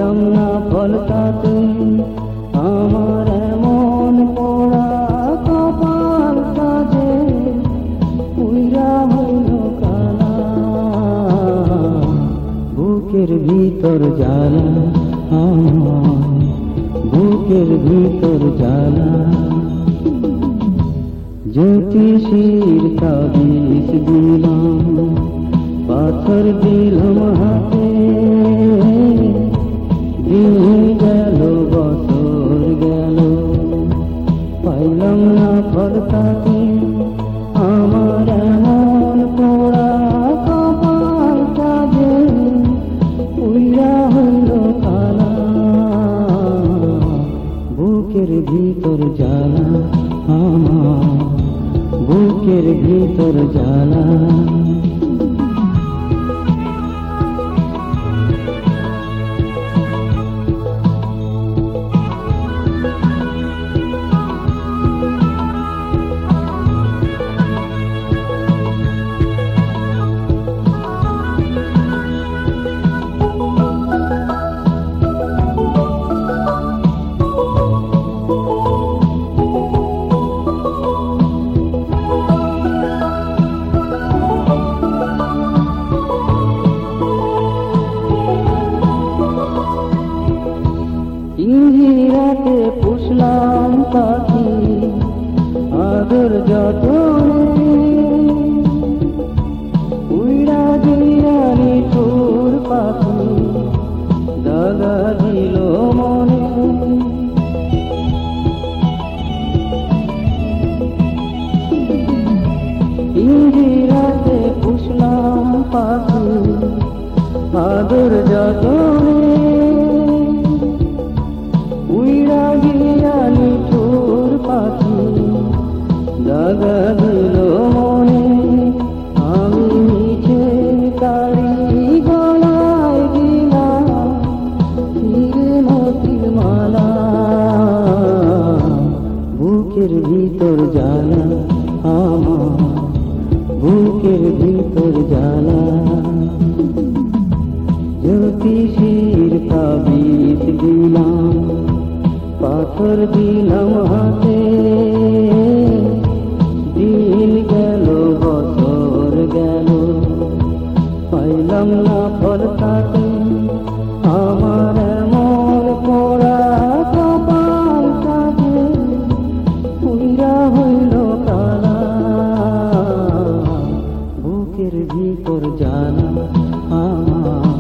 পাইলাম না ফল তাতে আমার এমন পোড়া কপাল কাজে পুইরা হইল কালা। বুকের ভিতর জ্বালা আমার, বুকের ভিতর জ্বালা। জ্যোতিষীর তাবিজ দিলাম, পাথর দিলাম হাতে, দিন গেল বছর গেল পাইলাম না ফল তাতে আমার এমন পোড়া কপাল কাজে পুইরা হইল কালা। বুকের ভিতর জ্বালা আমার, বুকের ভিতর জ্বালা। ইঞ্জিরাতে পুষলাম পাখি আদর যতনে, উইড়া দিয়া নিঠুর পাখি দাগা দিল মনে। ইঞ্জিরাতে পুষলাম পাখি আদর যতনে, উইড়া গিয়া নিঠুর পাখি দাগা দিল মনে। আমি মিছে তারি গলায় দিলাম হিরে মতির মালা। বুকের ভিতর জ্বালা আমার, বুকের ভিতর জ্বালা। জ্যোতিষীর তাবিজ দিলাম, পাথর দিলাম হাতে, দিন গেল বছর গেল পাইলাম না ফল তাতে আমার এমন পোড়া কপাল কাজে পুইরা হইল কালা। বুকের ভিতর জ্বালা আমার,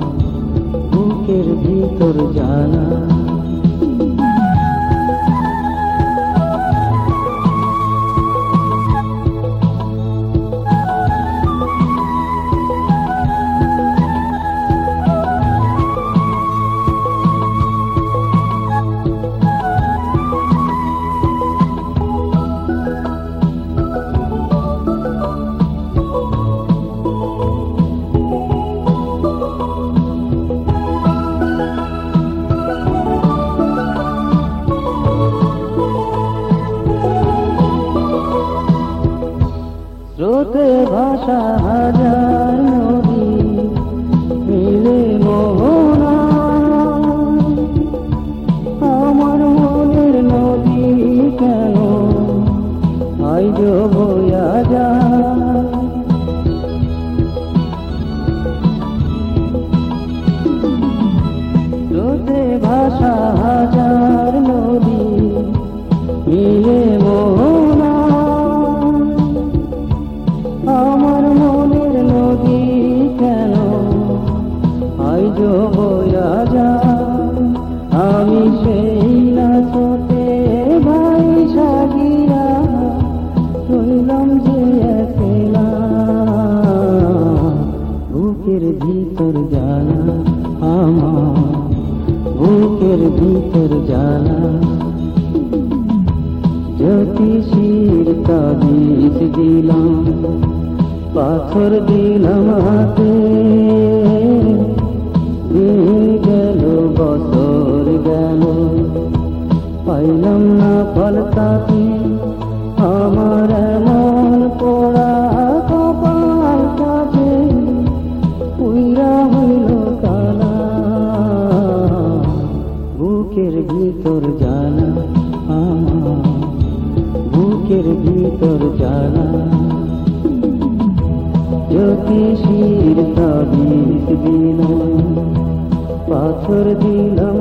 বুকের ভিতর জ্বালা। স্রোতে ভাষা হাজার নদী মিলে মোহনা, আমার মনের নদী কেন আইজ বয়া যায়। স্রোতে ভাষা হাজার নদী মিলে মোহনা, আমার মনের নদী কেন আইজ বয়া যায়। আমি সেই না ছোটে ভাই সাগিরা রইলাম যে একলা। বুকের ভিতর জ্বালা আমার, বুকের ভিতর জ্বালা। জ্যোতিষীর তাবিজ দিলাম, পাথর দিলাম হাতে, দিন গেল বছর গেল পাইলাম না ফল তাতে আমার এমন পোড়া কপাল কাজে পুইরা হইল কালা। বছর দিলাম